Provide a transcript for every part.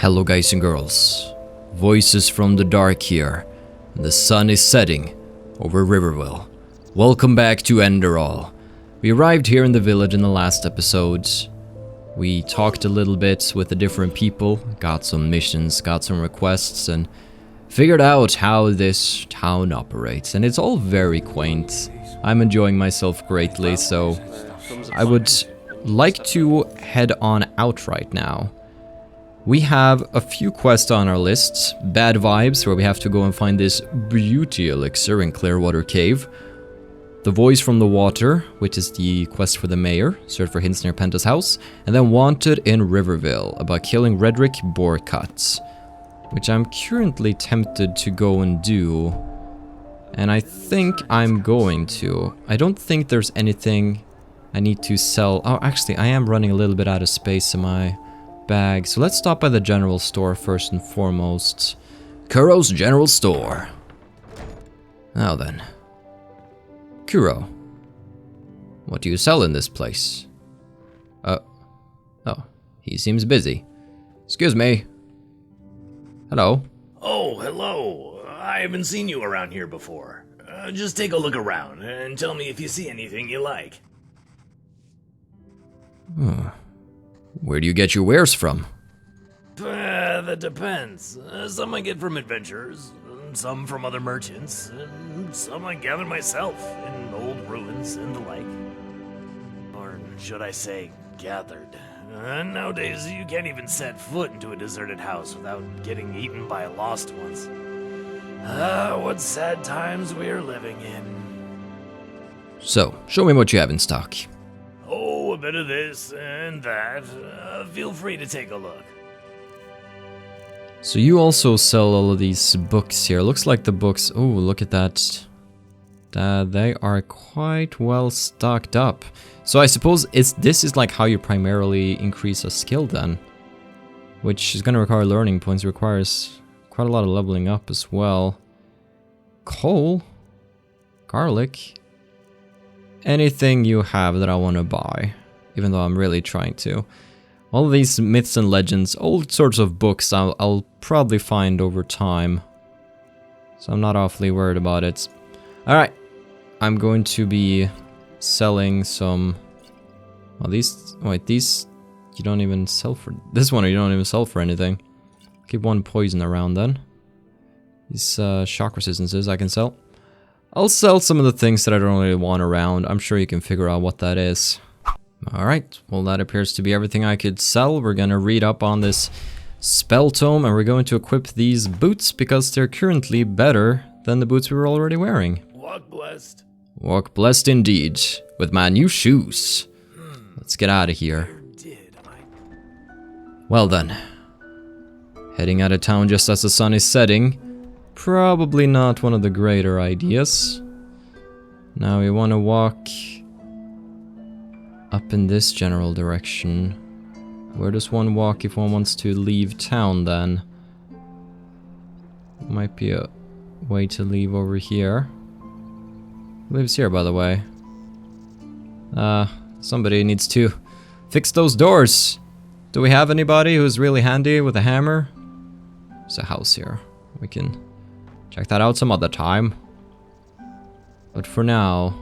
Hello guys and girls, Voices from the Dark here. The sun is setting over Riverville. Welcome back to Enderal. We arrived here in the village in the last episode. We talked a little bit with the different people, got some missions, got some requests, and figured out how this town operates. And it's all very quaint. I'm enjoying myself greatly, so I would like to head on out right now. We have a few quests on our lists. Bad Vibes, where we have to go and find this beauty elixir in Clearwater Cave. The Voice from the Water, which is the quest for the mayor, search for hints near Penta's house. And then Wanted in Riverville, about killing Redrik Borecut, which I'm currently tempted to go and do. And I think I'm going to. I don't think there's anything I need to sell. Oh, actually, I am running a little bit out of space in my bag. So let's stop by the general store first and foremost. Kuro's General Store. Now then. Kuro, what do you sell in this place? Oh, he seems busy. Excuse me. Hello. Oh, hello. I haven't seen you around here before. Just take a look around and tell me if you see anything you like. Where do you get your wares from? That depends. Some I get from adventurers, some from other merchants, and some I gather myself in old ruins and the like. Or should I say, gathered. Nowadays, you can't even set foot into a deserted house without getting eaten by lost ones. What sad times we're living in. So, show me what you have in stock. Oh, a bit of this and that. Feel free to take a look. So you also sell all of these books here. Looks like the books... Oh, look at that. They are quite well stocked up. So I suppose this is like how you primarily increase a skill then. Which is going to require learning points. It requires quite a lot of leveling up as well. Coal. Garlic. Anything you have that I want to buy. Even though I'm really trying to. All of these myths and legends, all sorts of books I'll probably find over time. So I'm not awfully worried about it. Alright. I'm going to be selling some... Well, these... Wait, these... You don't even sell for... This one you don't even sell for anything. Keep one poison around then. These shock resistances I can sell. I'll sell some of the things that I don't really want around. I'm sure you can figure out what that is. Alright, well that appears to be everything I could sell. We're gonna read up on this spell tome and we're going to equip these boots because they're currently better than the boots we were already wearing. Walk blessed. Walk blessed indeed, with my new shoes. Let's get out of here. Well then, heading out of town just as the sun is setting. Probably not one of the greater ideas. Now we want to walk up in this general direction. Where does one walk if one wants to leave town then? Might be a way to leave over here. Who lives here, by the way? Somebody needs to fix those doors. Do we have anybody who's really handy with a hammer? There's a house here. We can check that out some other time. But for now,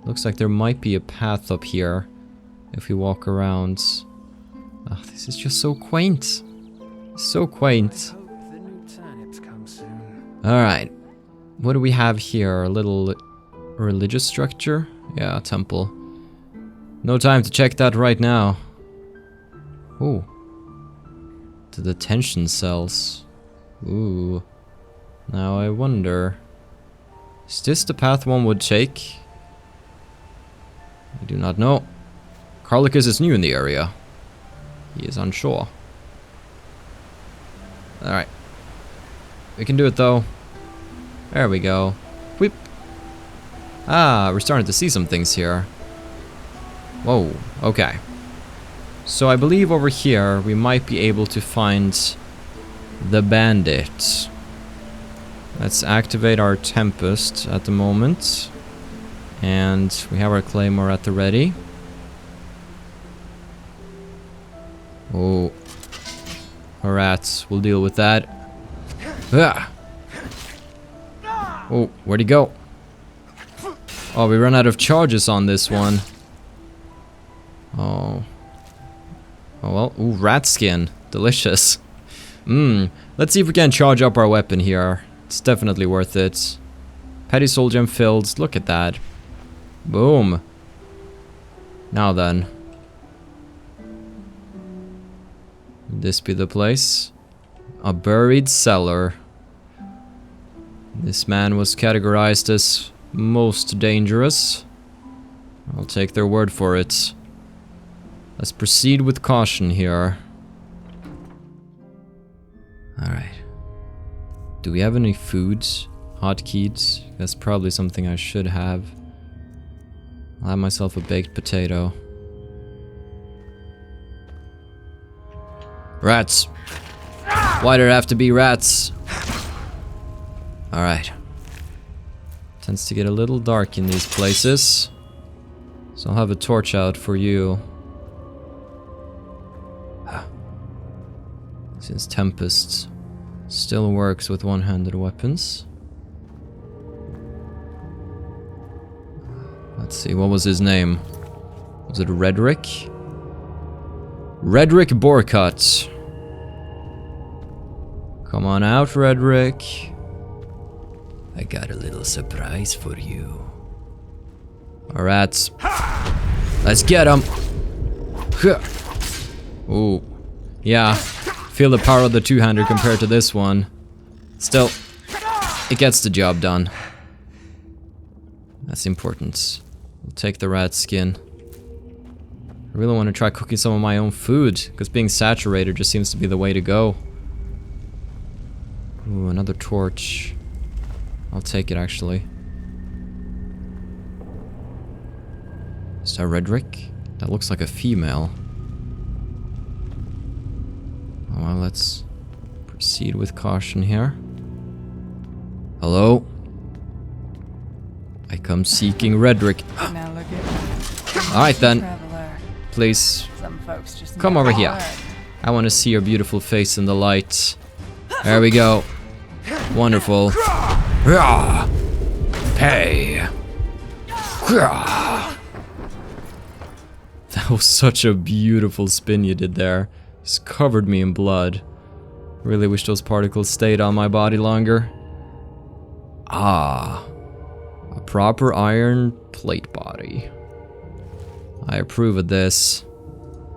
looks like there might be a path up here if we walk around. Oh, this is just so quaint. So quaint. Alright. What do we have here? A little religious structure? Yeah, a temple. No time to check that right now. Ooh. The detention cells. Ooh. Now I wonder... Is this the path one would take? I do not know. Carlacus is new in the area. He is unsure. Alright. We can do it though. There we go. Whip. Ah, we're starting to see some things here. Whoa, okay. So I believe over here we might be able to find the bandit. Let's activate our Tempest at the moment. And we have our Claymore at the ready. Oh. Rats, we'll deal with that. Ah. Oh, where'd he go? Oh, we run out of charges on this one. Oh. Oh well. Ooh, rat skin. Delicious. Let's see if we can charge up our weapon here. It's definitely worth it. Petty soul gem filled. Look at that. Boom. Now then. Would this be the place? A buried cellar. This man was categorized as most dangerous. I'll take their word for it. Let's proceed with caution here. Alright. Do we have any foods? Hotkeys? That's probably something I should have. I'll have myself a baked potato. Rats! Why did it have to be rats? Alright. Tends to get a little dark in these places. So I'll have a torch out for you. Since Tempest still works with one-handed weapons. Let's see, what was his name? Was it Redrik? Redrik Borecut. Come on out, Redrik. I got a little surprise for you. Alright. Let's get him. Ooh. Yeah. Feel the power of the two-hander compared to this one. Still, it gets the job done. That's important. We'll take the rat skin. I really want to try cooking some of my own food, because being saturated just seems to be the way to go. Ooh, another torch. I'll take it, actually. Is that Redrick? That looks like a female. Oh, well, let's proceed with caution here. Hello? I come seeking Redrick. Alright then. Please, come over here. I want to see your beautiful face in the light. There we go. Wonderful. Hey. That was such a beautiful spin you did there. Just covered me in blood. Really wish those particles stayed on my body longer. Ah. A proper iron plate body. I approve of this.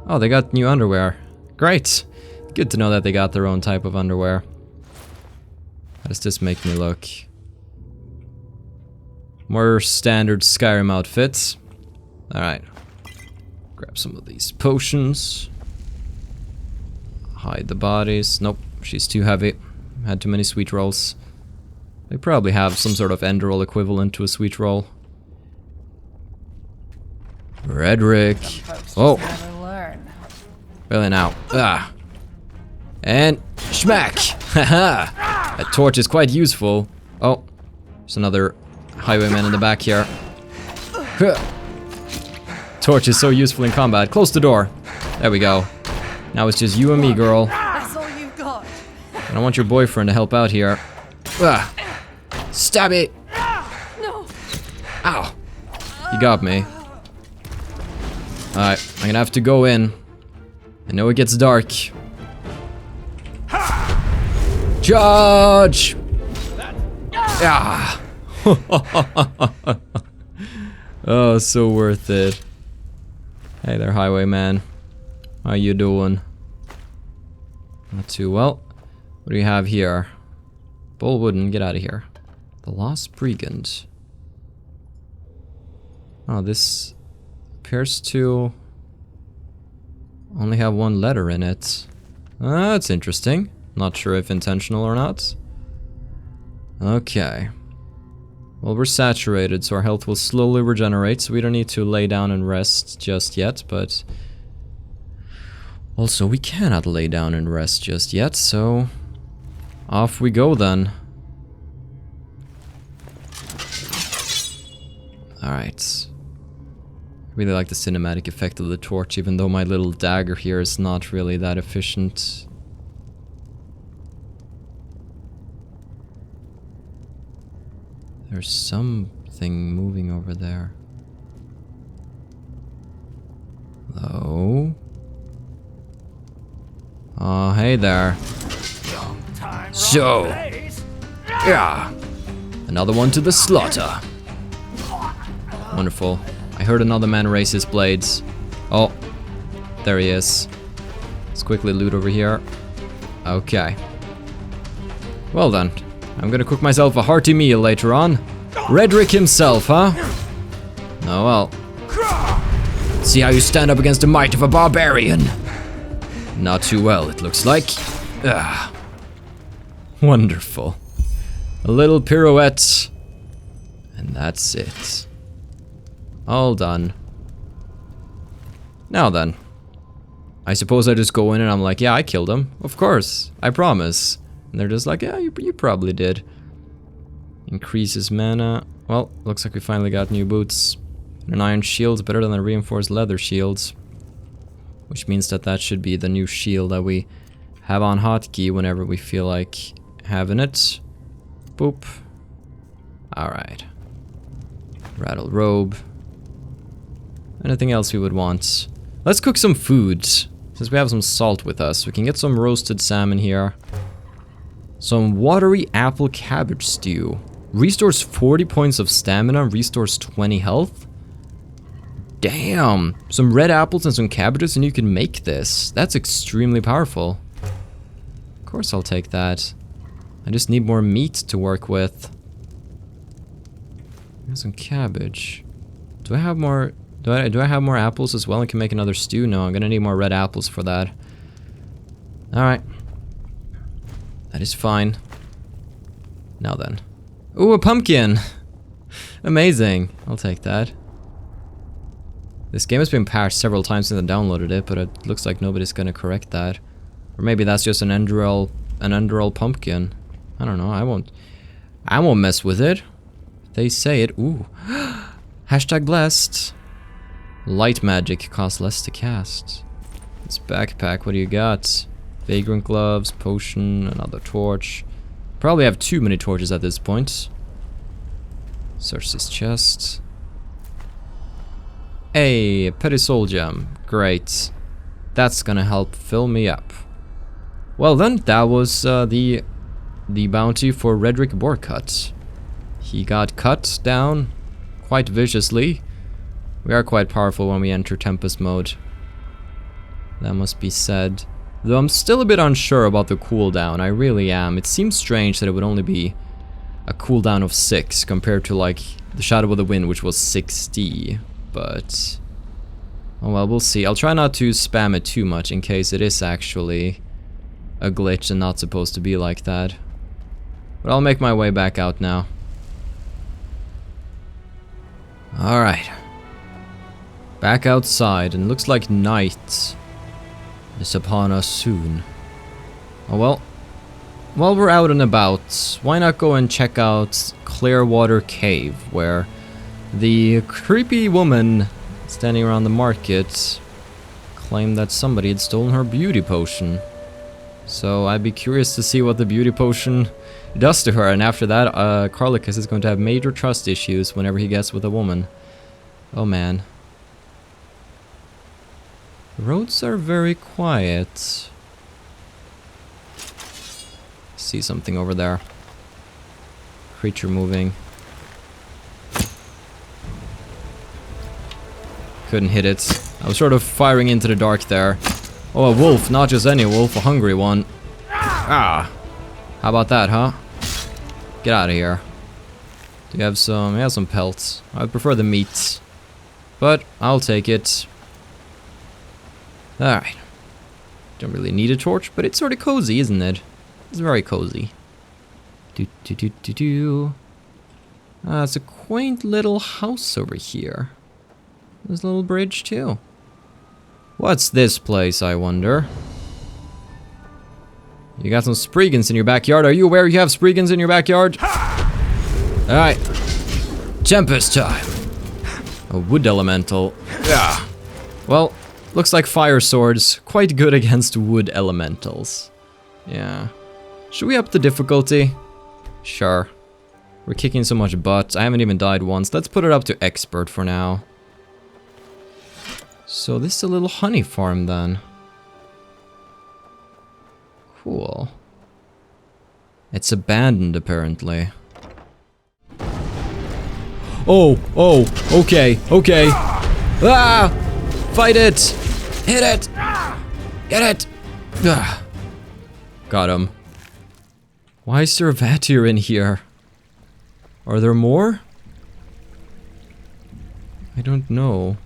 Oh, they got new underwear. Great. Good to know that they got their own type of underwear. How does this make me look? More standard Skyrim outfits. Alright. Grab some of these potions. Hide the bodies. Nope, she's too heavy. Had too many sweet rolls. They probably have some sort of Enderal equivalent to a sweet roll. Redrick. Oh. Really now. Ah. And schmack. Haha. That torch is quite useful. Oh. There's another highwayman in the back here. Torch is so useful in combat. Close the door. There we go. Now it's just you and me, girl. That's all you've got. I don't want your boyfriend to help out here. Ah. Stab it. No. Ow. You got me. Alright, I'm gonna have to go in. I know it gets dark. Charge! Ah. Oh, so worth it. Hey there, highwayman. How you doing? Not too well. What do you have here? Bull wooden, get out of here. The Lost Brigand. Oh, this appears to only have one letter in it. That's interesting. Not sure if intentional or not. Okay. Well, we're saturated, so our health will slowly regenerate, so we don't need to lay down and rest just yet, but also we cannot lay down and rest just yet, so off we go then. Alright. Really like the cinematic effect of the torch, even though my little dagger here is not really that efficient. There's something moving over there. Hello? Oh, hey there. So, yeah, another one to the slaughter. Wonderful. I heard another man raise his blades. Oh, there he is. Let's quickly loot over here. Okay. Well then, I'm gonna cook myself a hearty meal later on. Redrick himself, huh? Oh well. See how you stand up against the might of a barbarian. Not too well, it looks like. Ah. Wonderful. A little pirouette. And that's it. All done. Now then. I suppose I just go in and I'm like, yeah, I killed him. Of course. I promise. And they're just like, yeah, you probably did. Increases mana. Well, looks like we finally got new boots. An iron shield's better than a reinforced leather shields. Which means that that should be the new shield that we have on hotkey whenever we feel like having it. Boop. Alright. Rattle robe. Anything else we would want? Let's cook some food. Since we have some salt with us, we can get some roasted salmon here. Some watery apple cabbage stew. Restores 40 points of stamina, restores 20 health. Damn! Some red apples and some cabbages and you can make this. That's extremely powerful. Of course I'll take that. I just need more meat to work with. There's some cabbage. Do I have more... Do I have more apples as well and can make another stew? No, I'm gonna need more red apples for that. Alright. That is fine. Now then. Ooh, a pumpkin! Amazing. I'll take that. This game has been patched several times since I downloaded it, but it looks like nobody's gonna correct that. Or maybe that's just an Enderal pumpkin. I don't know, I won't mess with it. They say it. Ooh. Hashtag blessed. Light magic costs less to cast. This backpack, what do you got? Vagrant gloves, potion, another torch. Probably have too many torches at this point. Search this chest. Hey, petty soul gem. Great. That's gonna help fill me up. Well then, that was the bounty for Redrik Borecut. He got cut down quite viciously. We are quite powerful when we enter Tempest mode. That must be said. Though I'm still a bit unsure about the cooldown, I really am. It seems strange that it would only be a cooldown of 6 compared to like the Shadow of the Wind, which was 60. But, oh well, we'll see. I'll try not to spam it too much in case it is actually a glitch and not supposed to be like that. But I'll make my way back out now. Alright. Back outside, and looks like night is upon us soon. Oh well. While we're out and about, why not go and check out Clearwater Cave, where the creepy woman standing around the market claimed that somebody had stolen her beauty potion. So I'd be curious to see what the beauty potion does to her, and after that, Carlacus is going to have major trust issues whenever he gets with a woman. Oh man. The roads are very quiet. See something over there. Creature moving. Couldn't hit it. I was sort of firing into the dark there. Oh, a wolf, not just any wolf, a hungry one. Ah! How about that, huh? Get out of here. Do you have some... yeah, some pelts. I prefer the meats. But, I'll take it. Alright. Don't really need a torch, but it's sort of cozy, isn't it? It's very cozy. It's a quaint little house over here. There's a little bridge, too. What's this place, I wonder? You got some Spriggans in your backyard. Are you aware you have Spriggans in your backyard? Alright. Tempest time. A wood elemental. Yeah. Well, looks like fire swords. Quite good against wood elementals. Yeah. Should we up the difficulty? Sure. We're kicking so much butt. I haven't even died once. Let's put it up to expert for now. So this is a little honey farm then. Cool. It's abandoned apparently. Oh, okay. Ah! Fight it! Hit it! Get it! Ah. Got him. Why is there a Vatir in here? Are there more? I don't know.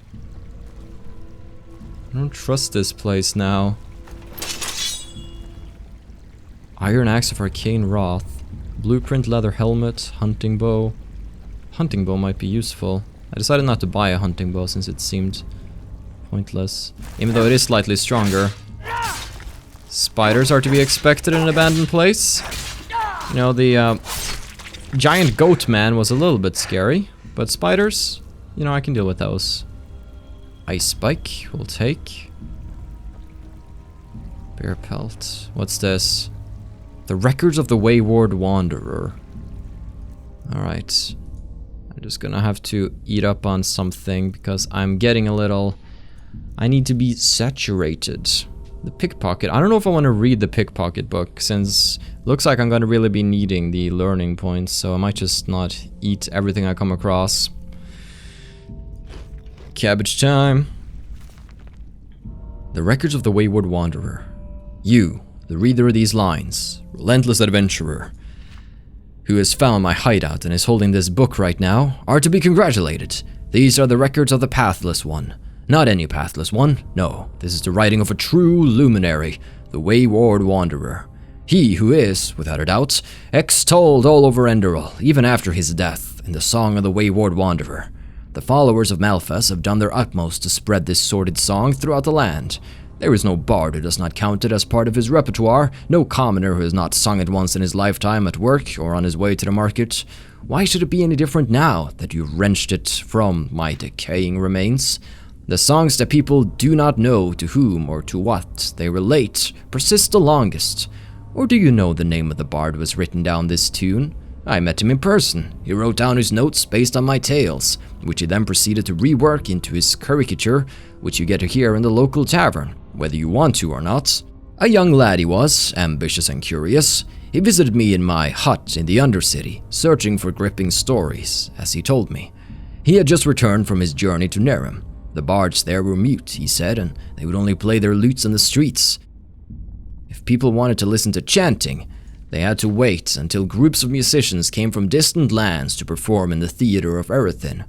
I don't trust this place now. Iron Axe of Arcane Wrath. Blueprint leather helmet. Hunting bow. Hunting bow might be useful. I decided not to buy a hunting bow since it seemed pointless. Even though it is slightly stronger. Spiders are to be expected in an abandoned place. You know, the giant goat man was a little bit scary. But spiders, you know, I can deal with those. Ice spike, we'll take. Bear pelt. What's this? The records of the wayward wanderer. Alright. I'm just gonna have to eat up on something because I'm getting a little... I need to be saturated. The pickpocket. I don't know if I want to read the pickpocket book since looks like I'm gonna really be needing the learning points, so I might just not eat everything I come across. Cabbage time. The records of the wayward wanderer. You, the reader of these lines, relentless adventurer, who has found my hideout and is holding this book right now, are to be congratulated. These are the records of the pathless one. Not any pathless one, no. This is the writing of a true luminary, the wayward wanderer. He who is, without a doubt, extolled all over Enderal, even after his death, in the song of the wayward wanderer. The followers of Malphas have done their utmost to spread this sordid song throughout the land. There is no bard who does not count it as part of his repertoire, no commoner who has not sung it once in his lifetime at work or on his way to the market. Why should it be any different now that you've wrenched it from my decaying remains? The songs that people do not know to whom or to what they relate persist the longest. Or do you know the name of the bard who has written down this tune? I met him in person. He wrote down his notes based on my tales, which he then proceeded to rework into his caricature, which you get to hear in the local tavern, whether you want to or not. A young lad he was, ambitious and curious. He visited me in my hut in the Undercity, searching for gripping stories, as he told me. He had just returned from his journey to Nerim. The bards there were mute, he said, and they would only play their lutes in the streets. If people wanted to listen to chanting, they had to wait until groups of musicians came from distant lands to perform in the theater of Erethin.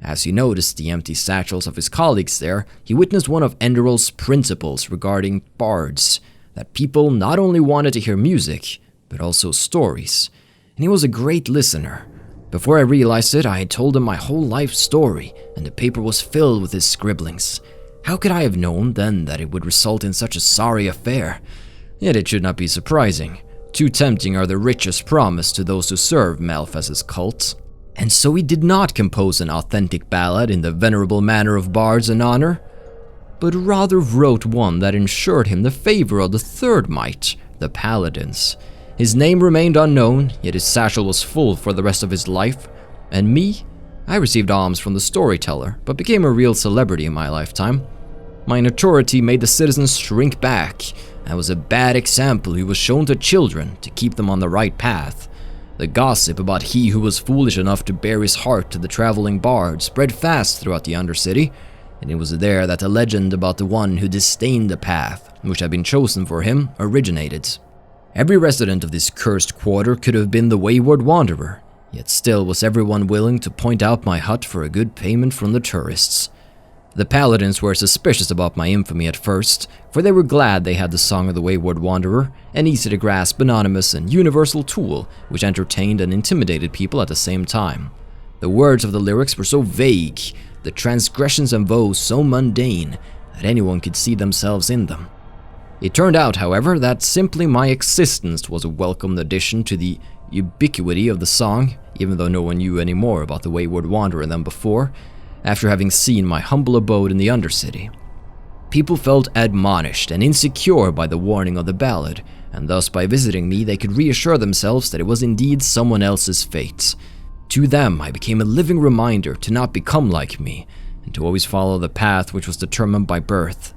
As he noticed the empty satchels of his colleagues there, he witnessed one of Enderal's principles regarding bards, that people not only wanted to hear music, but also stories. And he was a great listener. Before I realized it, I had told him my whole life story, and the paper was filled with his scribblings. How could I have known then that it would result in such a sorry affair? Yet it should not be surprising. Too tempting are the riches promised to those who serve Malphas's cult. And so he did not compose an authentic ballad in the venerable manner of bards and honor, but rather wrote one that ensured him the favor of the third might, the paladins. His name remained unknown, yet his satchel was full for the rest of his life. And me? I received alms from the storyteller, but became a real celebrity in my lifetime. My notoriety made the citizens shrink back. I was a bad example who was shown to children to keep them on the right path. The gossip about he who was foolish enough to bare his heart to the traveling bard spread fast throughout the Undercity, and it was there that the legend about the one who disdained the path, which had been chosen for him, originated. Every resident of this cursed quarter could have been the wayward wanderer, yet still was everyone willing to point out my hut for a good payment from the tourists. The paladins were suspicious about my infamy at first, for they were glad they had the song of the wayward wanderer, an easy-to-grasp, anonymous, and universal tool which entertained and intimidated people at the same time. The words of the lyrics were so vague, the transgressions and vows so mundane, that anyone could see themselves in them. It turned out, however, that simply my existence was a welcome addition to the ubiquity of the song, even though no one knew any more about the wayward wanderer than before, after having seen my humble abode in the Undercity. People felt admonished and insecure by the warning of the ballad, and thus by visiting me they could reassure themselves that it was indeed someone else's fate. To them, I became a living reminder to not become like me, and to always follow the path which was determined by birth.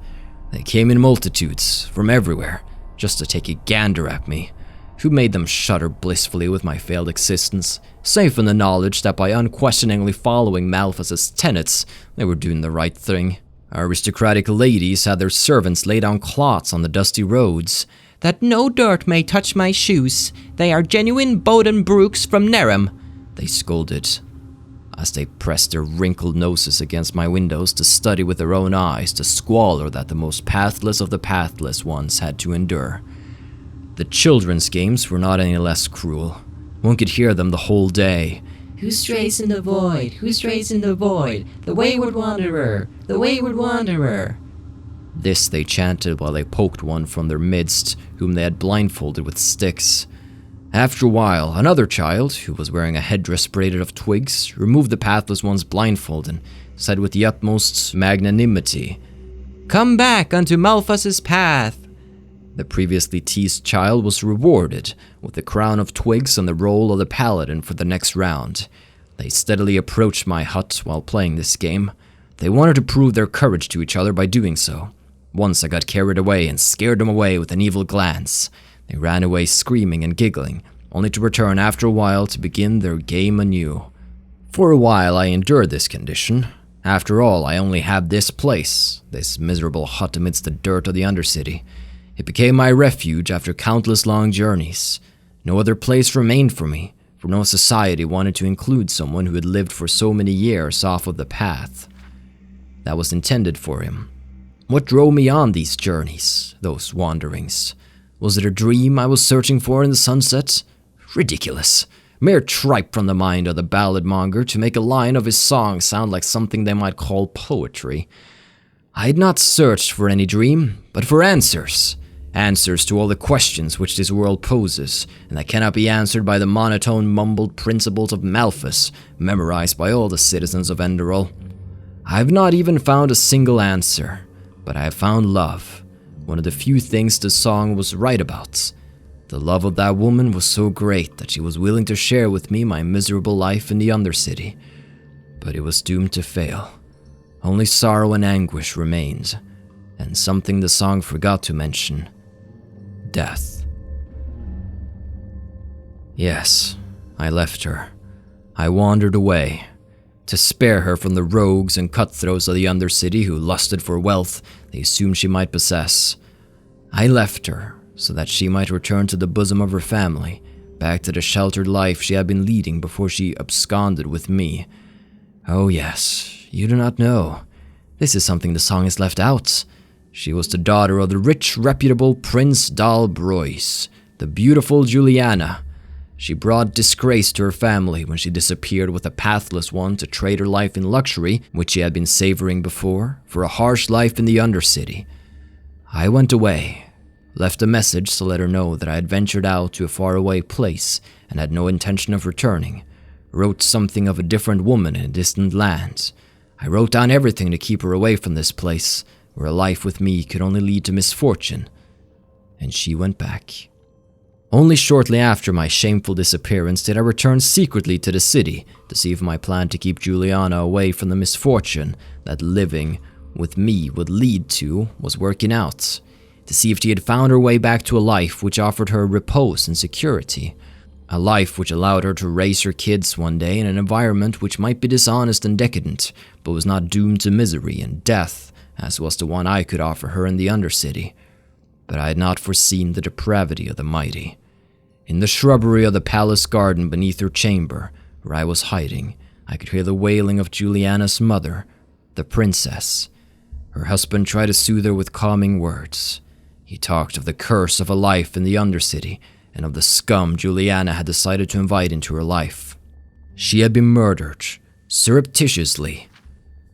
They came in multitudes, from everywhere, just to take a gander at me, who made them shudder blissfully with my failed existence, safe in the knowledge that by unquestioningly following Malphas's tenets, they were doing the right thing. Aristocratic ladies had their servants lay down cloths on the dusty roads, that no dirt may touch my shoes. They are genuine Bodenbrooks from Nerem, they scolded, as they pressed their wrinkled noses against my windows to study with their own eyes the squalor that the most pathless of the pathless ones had to endure. The children's games were not any less cruel. One could hear them the whole day. Who strays in the void? Who strays in the void? The wayward wanderer! The wayward wanderer! This they chanted while they poked one from their midst, whom they had blindfolded with sticks. After a while, another child, who was wearing a headdress braided of twigs, removed the pathless one's blindfold and said with the utmost magnanimity, "Come back unto Malphas's path." The previously teased child was rewarded with the crown of twigs and the role of the paladin for the next round. They steadily approached my hut while playing this game. They wanted to prove their courage to each other by doing so. Once I got carried away and scared them away with an evil glance. They ran away screaming and giggling, only to return after a while to begin their game anew. For a while I endured this condition. After all, I only had this place, this miserable hut amidst the dirt of the Undercity. It became my refuge after countless long journeys. No other place remained for me, for no society wanted to include someone who had lived for so many years off of the path that was intended for him. What drove me on these journeys, those wanderings? Was it a dream I was searching for in the sunset? Ridiculous. Mere tripe from the mind of the ballad monger to make a line of his song sound like something they might call poetry. I had not searched for any dream, but for answers. Answers to all the questions which this world poses, and that cannot be answered by the monotone mumbled principles of Malphas, memorized by all the citizens of Enderal. I have not even found a single answer, but I have found love, one of the few things the song was right about. The love of that woman was so great that she was willing to share with me my miserable life in the Undercity, but it was doomed to fail. Only sorrow and anguish remained, and something the song forgot to mention: death. Yes, I left her. I wandered away, to spare her from the rogues and cutthroats of the Undercity who lusted for wealth they assumed she might possess. I left her so that she might return to the bosom of her family, back to the sheltered life she had been leading before she absconded with me. Oh yes, you do not know. This is something the song has left out. She was the daughter of the rich, reputable Prince Dalbrois, the beautiful Juliana. She brought disgrace to her family when she disappeared with a pathless one to trade her life in luxury, which she had been savoring before, for a harsh life in the Undercity. I went away, left a message to let her know that I had ventured out to a faraway place and had no intention of returning. Wrote something of a different woman in a distant land. I wrote down everything to keep her away from this place, where a life with me could only lead to misfortune. And she went back. Only shortly after my shameful disappearance did I return secretly to the city to see if my plan to keep Juliana away from the misfortune that living with me would lead to was working out, to see if she had found her way back to a life which offered her repose and security, a life which allowed her to raise her kids one day in an environment which might be dishonest and decadent, but was not doomed to misery and death, as was the one I could offer her in the Undercity. But I had not foreseen the depravity of the mighty. In the shrubbery of the palace garden beneath her chamber, where I was hiding, I could hear the wailing of Juliana's mother, the princess. Her husband tried to soothe her with calming words. He talked of the curse of a life in the Undercity, and of the scum Juliana had decided to invite into her life. She had been murdered, surreptitiously,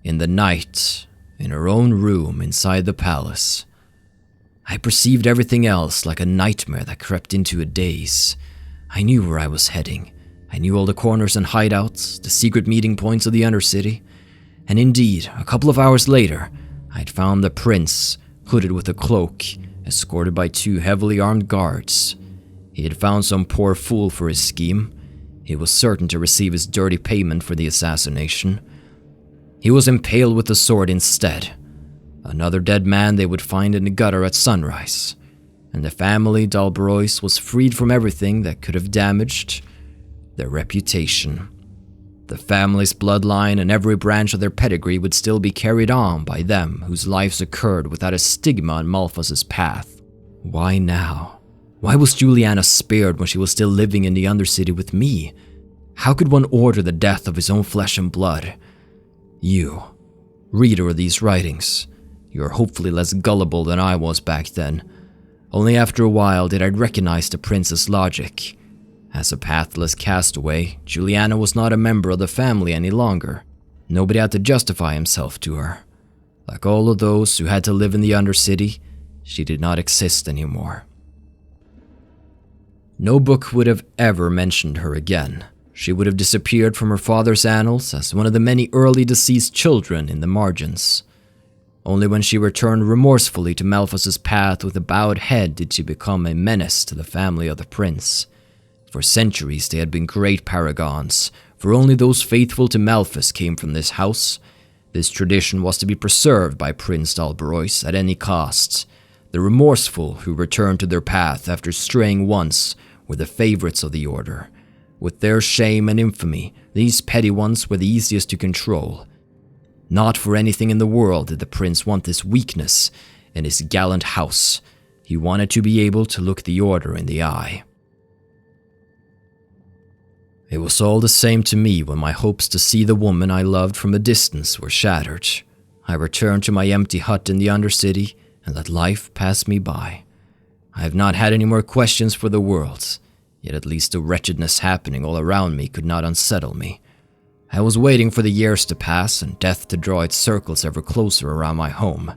in the night, in her own room inside the palace. I perceived everything else like a nightmare that crept into a daze. I knew where I was heading. I knew all the corners and hideouts, the secret meeting points of the Undercity. And indeed, a couple of hours later, I'd found the prince, hooded with a cloak, escorted by 2 heavily armed guards. He had found some poor fool for his scheme. He was certain to receive his dirty payment for the assassination. He was impaled with the sword instead. Another dead man they would find in the gutter at sunrise. And the family d'Albrois was freed from everything that could have damaged their reputation. The family's bloodline and every branch of their pedigree would still be carried on by them whose lives occurred without a stigma on Malphas's path. Why now? Why was Juliana spared when she was still living in the Undercity with me? How could one order the death of his own flesh and blood? You, reader of these writings, you are hopefully less gullible than I was back then. Only after a while did I recognize the prince's logic. As a pathless castaway, Juliana was not a member of the family any longer. Nobody had to justify himself to her. Like all of those who had to live in the Undercity, she did not exist anymore. No book would have ever mentioned her again. She would have disappeared from her father's annals as one of the many early deceased children in the margins. Only when she returned remorsefully to Malphas's path with a bowed head did she become a menace to the family of the prince. For centuries they had been great paragons, for only those faithful to Malphas came from this house. This tradition was to be preserved by Prince d'Albrois at any cost. The remorseful who returned to their path after straying once were the favorites of the order. With their shame and infamy, these petty ones were the easiest to control. Not for anything in the world did the prince want this weakness in his gallant house. He wanted to be able to look the order in the eye. It was all the same to me when my hopes to see the woman I loved from a distance were shattered. I returned to my empty hut in the Undercity and let life pass me by. I have not had any more questions for the world, yet at least the wretchedness happening all around me could not unsettle me. I was waiting for the years to pass and death to draw its circles ever closer around my home.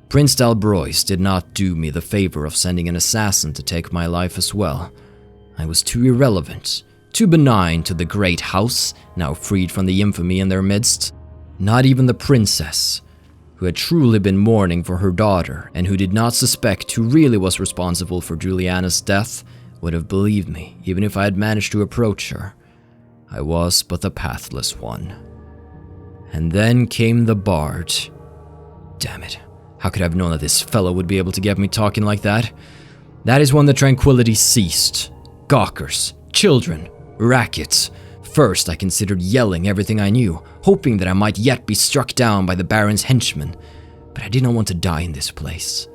Prince d'Albrois did not do me the favor of sending an assassin to take my life as well. I was too irrelevant, too benign to the great house, now freed from the infamy in their midst. Not even the princess, who had truly been mourning for her daughter and who did not suspect who really was responsible for Juliana's death, would have believed me even if I had managed to approach her. I was but the pathless one. And then came the bard. Damn it, how could I have known that this fellow would be able to get me talking like that? That is when the tranquility ceased. Gawkers, children, rackets. First, I considered yelling everything I knew, hoping that I might yet be struck down by the Baron's henchmen. But I did not want to die in this place.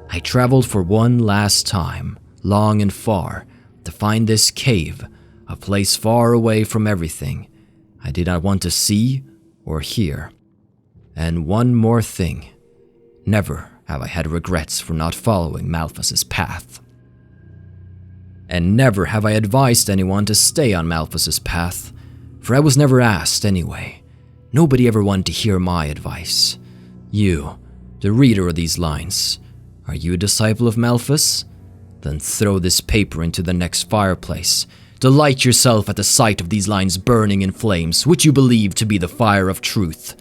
I traveled for one last time, long and far, to find this cave, a place far away from everything I did not want to see or hear. And one more thing. Never have I had regrets for not following Malphas's path. And never have I advised anyone to stay on Malphas's path, for I was never asked anyway. Nobody ever wanted to hear my advice. You, the reader of these lines, are you a disciple of Malphas? Then throw this paper into the next fireplace. Delight yourself at the sight of these lines burning in flames, which you believe to be the fire of truth.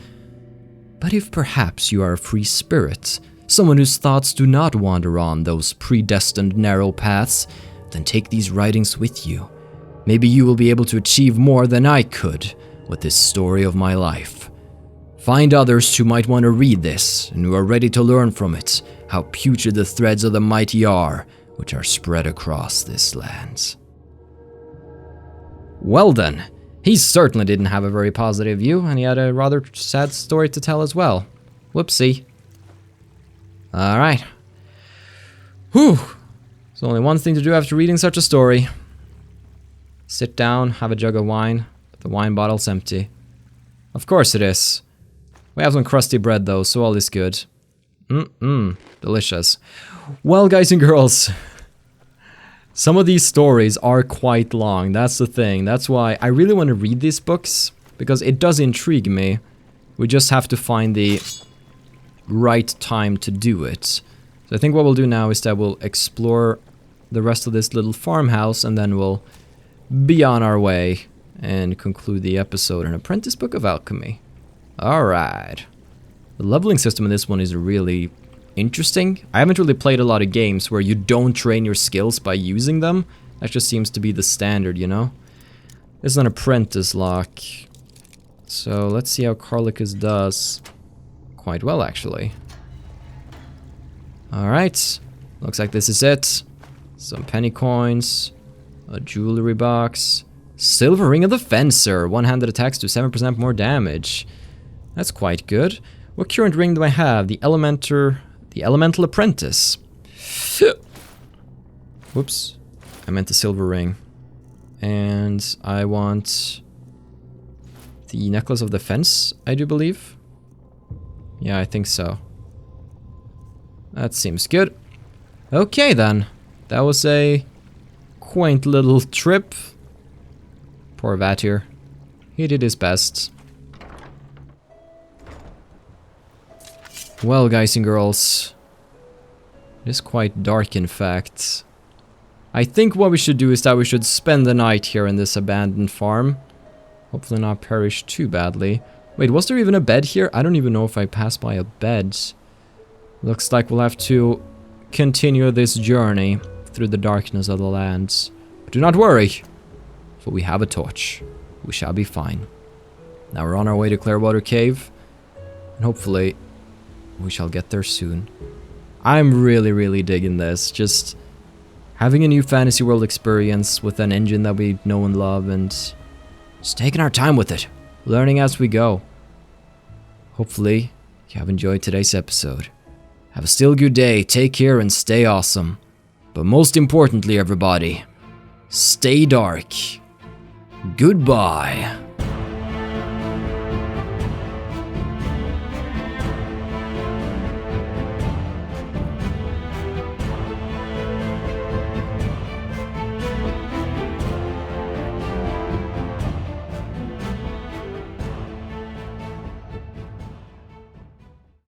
But if perhaps you are a free spirit, someone whose thoughts do not wander on those predestined narrow paths, then take these writings with you. Maybe you will be able to achieve more than I could with this story of my life. Find others who might want to read this and who are ready to learn from it how putrid the threads of the mighty are, which are spread across this land. Well then, he certainly didn't have a very positive view, and he had a rather sad story to tell as well. Whoopsie. Alright. Whew. There's only one thing to do after reading such a story. Sit down, have a jug of wine, but the wine bottle's empty. Of course it is. We have some crusty bread though, so all is good. Delicious. Well, guys and girls, some of these stories are quite long, that's the thing. That's why I really want to read these books, because it does intrigue me. We just have to find the right time to do it. So I think what we'll do now is that we'll explore the rest of this little farmhouse, and then we'll be on our way and conclude the episode in Apprentice Book of Alchemy. Alright. The leveling system in this one is really interesting. I haven't really played a lot of games where you don't train your skills by using them. That just seems to be the standard, you know? It's an apprentice lock. So let's see how Carlacus does. Quite well, actually. Alright. Looks like this is it. Some penny coins. A jewelry box. Silver ring of the fencer. One-handed attacks do 7% more damage. That's quite good. What current ring do I have? The elemental apprentice. Whoops. I meant the silver ring. And I want the necklace of the fence, I do believe. Yeah, I think so. That seems good. Okay then. That was a quaint little trip. Poor Vatir. He did his best. Well, guys and girls. It is quite dark, in fact. I think what we should do is that we should spend the night here in this abandoned farm. Hopefully not perish too badly. Wait, was there even a bed here? I don't even know if I passed by a bed. Looks like we'll have to continue this journey through the darkness of the lands. But do not worry, for we have a torch. We shall be fine. Now we're on our way to Clearwater Cave, and hopefully we shall get there soon. I'm really digging this. Just having a new fantasy world experience with an engine that we know and love, and just taking our time with it, learning as we go. Hopefully you have enjoyed today's episode. Have a still good day, take care, and stay awesome. But most importantly, everybody, stay dark. Goodbye.